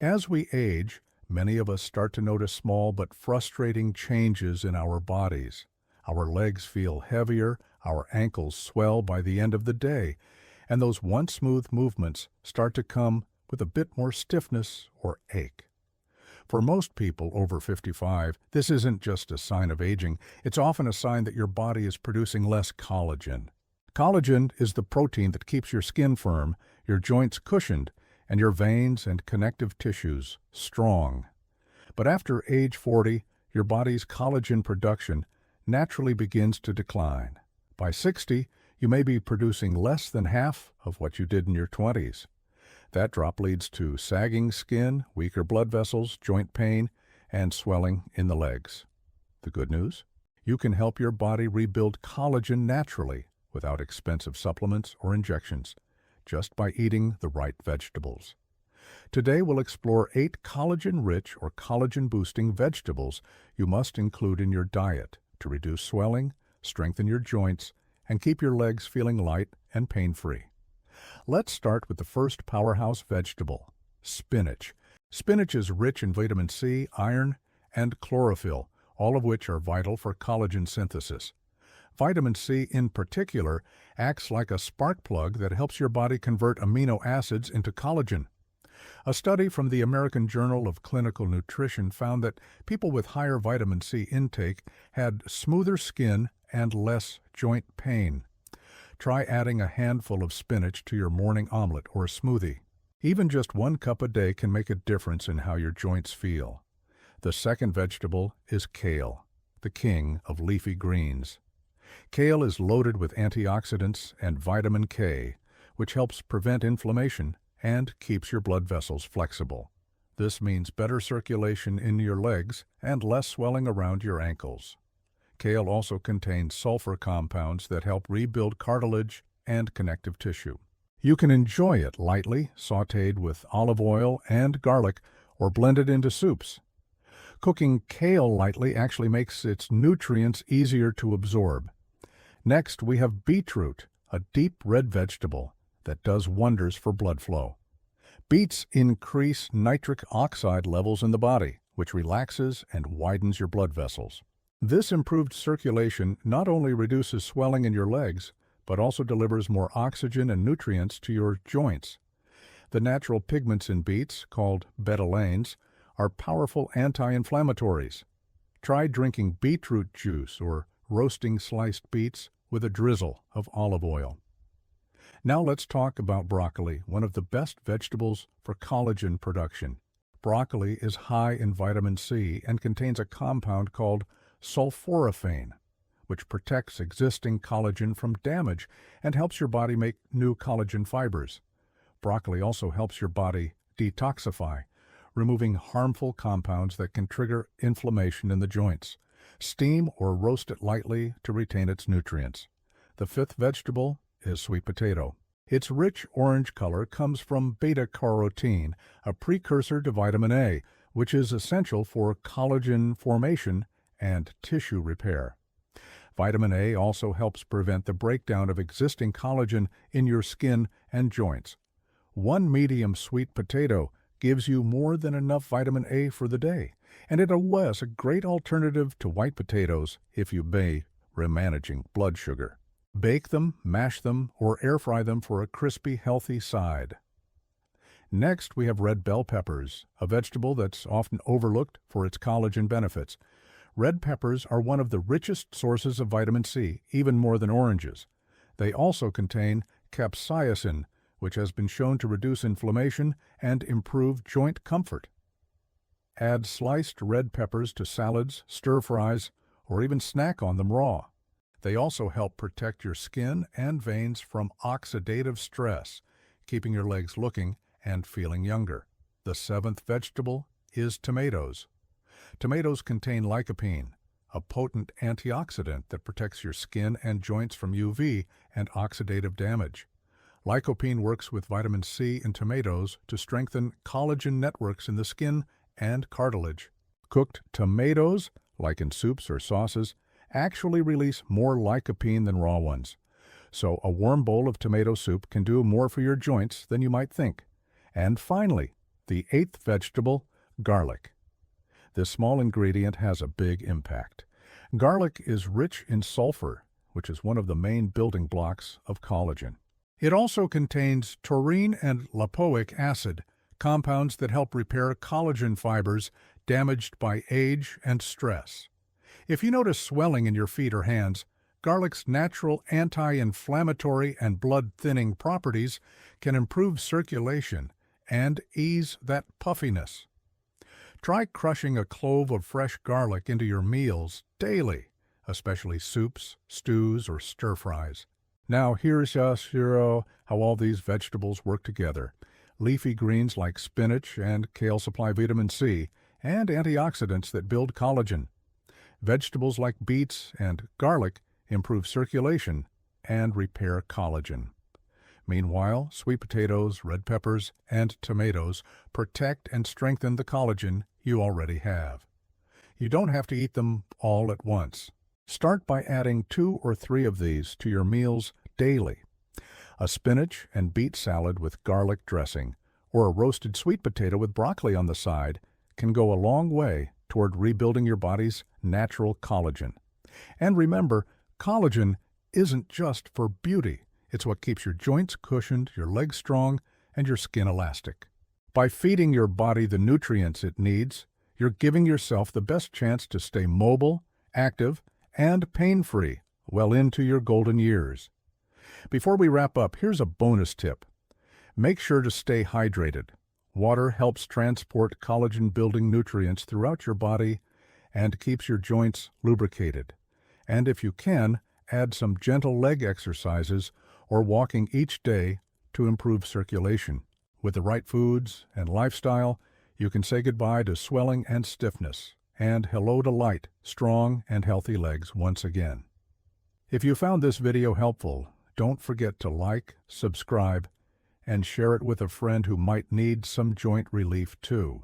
As we age, many of us start to notice small but frustrating changes in our bodies. Our legs feel heavier, our ankles swell by the end of the day, and those once smooth movements start to come with a bit more stiffness or ache. For most people over 55, this isn't just a sign of aging, it's often a sign that your body is producing less collagen. Collagen is the protein that keeps your skin firm, your joints cushioned, and your veins and connective tissues strong. But after age 40, your body's collagen production naturally begins to decline. By 60, you may be producing less than half of what you did in your 20s. That drop leads to sagging skin, weaker blood vessels, joint pain, and swelling in the legs. The good news? You can help your body rebuild collagen naturally without expensive supplements or injections, just by eating the right vegetables. Today we'll explore 8 collagen-rich or collagen-boosting vegetables you must include in your diet to reduce swelling, strengthen your joints, and keep your legs feeling light and pain-free. Let's start with the first powerhouse vegetable, spinach. Spinach is rich in vitamin C, iron, and chlorophyll, all of which are vital for collagen synthesis. Vitamin C in particular acts like a spark plug that helps your body convert amino acids into collagen. A study from the American Journal of Clinical Nutrition found that people with higher vitamin C intake had smoother skin and less joint pain. Try adding a handful of spinach to your morning omelet or smoothie. Even just 1 cup a day can make a difference in how your joints feel. The second vegetable is kale, the king of leafy greens. Kale is loaded with antioxidants and vitamin K, which helps prevent inflammation and keeps your blood vessels flexible. This means better circulation in your legs and less swelling around your ankles. Kale also contains sulfur compounds that help rebuild cartilage and connective tissue. You can enjoy it lightly, sautéed with olive oil and garlic, or blended into soups. Cooking kale lightly actually makes its nutrients easier to absorb. Next, we have beetroot, a deep red vegetable that does wonders for blood flow. Beets increase nitric oxide levels in the body, which relaxes and widens your blood vessels. This improved circulation not only reduces swelling in your legs, but also delivers more oxygen and nutrients to your joints. The natural pigments in beets, called betalains, are powerful anti-inflammatories. Try drinking beetroot juice or roasting sliced beets with a drizzle of olive oil. Now let's talk about broccoli, one of the best vegetables for collagen production. Broccoli is high in vitamin C and contains a compound called sulforaphane, which protects existing collagen from damage and helps your body make new collagen fibers. Broccoli also helps your body detoxify, removing harmful compounds that can trigger inflammation in the joints. Steam or roast it lightly to retain its nutrients. The fifth vegetable is sweet potato. Its rich orange color comes from beta-carotene, a precursor to vitamin A, which is essential for collagen formation and tissue repair. Vitamin A also helps prevent the breakdown of existing collagen in your skin and joints. 1 medium sweet potato gives you more than enough vitamin A for the day, and it was a great alternative to white potatoes if you be managing blood sugar. Bake them, mash them, or air fry them for a crispy, healthy side. Next, we have red bell peppers, a vegetable that's often overlooked for its collagen benefits. Red peppers are one of the richest sources of vitamin C, even more than oranges. They also contain capsaicin, which has been shown to reduce inflammation and improve joint comfort. Add sliced red peppers to salads, stir-fries, or even snack on them raw. They also help protect your skin and veins from oxidative stress, keeping your legs looking and feeling younger. The seventh vegetable is tomatoes. Tomatoes contain lycopene, a potent antioxidant that protects your skin and joints from UV and oxidative damage. Lycopene works with vitamin C in tomatoes to strengthen collagen networks in the skin and cartilage. Cooked tomatoes, like in soups or sauces, actually release more lycopene than raw ones. So a warm bowl of tomato soup can do more for your joints than you might think. And finally, The eighth vegetable, garlic. This small ingredient has a big impact. Garlic is rich in sulfur, which is one of the main building blocks of collagen. It also contains taurine and lipoic acid, compounds that help repair collagen fibers damaged by age and stress. If you notice swelling in your feet or hands, garlic's natural anti-inflammatory and blood-thinning properties can improve circulation and ease that puffiness. Try crushing a clove of fresh garlic into your meals daily, especially soups, stews, or stir-fries. Now here's how all these vegetables work together. Leafy greens like spinach and kale supply vitamin C and antioxidants that build collagen. Vegetables like beets and garlic improve circulation and repair collagen. Meanwhile, sweet potatoes, red peppers, and tomatoes protect and strengthen the collagen you already have. You don't have to eat them all at once. Start by adding 2 or 3 of these to your meals daily. A spinach and beet salad with garlic dressing, or a roasted sweet potato with broccoli on the side, can go a long way toward rebuilding your body's natural collagen. And remember, collagen isn't just for beauty. It's what keeps your joints cushioned, your legs strong, and your skin elastic. By feeding your body the nutrients it needs, you're giving yourself the best chance to stay mobile, active, and pain-free well into your golden years. Before we wrap up, here's a bonus tip. Make sure to stay hydrated. Water helps transport collagen-building nutrients throughout your body and keeps your joints lubricated. And if you can, add some gentle leg exercises or walking each day to improve circulation. With the right foods and lifestyle, you can say goodbye to swelling and stiffness, and hello to light, strong, and healthy legs once again. If you found this video helpful, don't forget to like, subscribe, and share it with a friend who might need some joint relief too.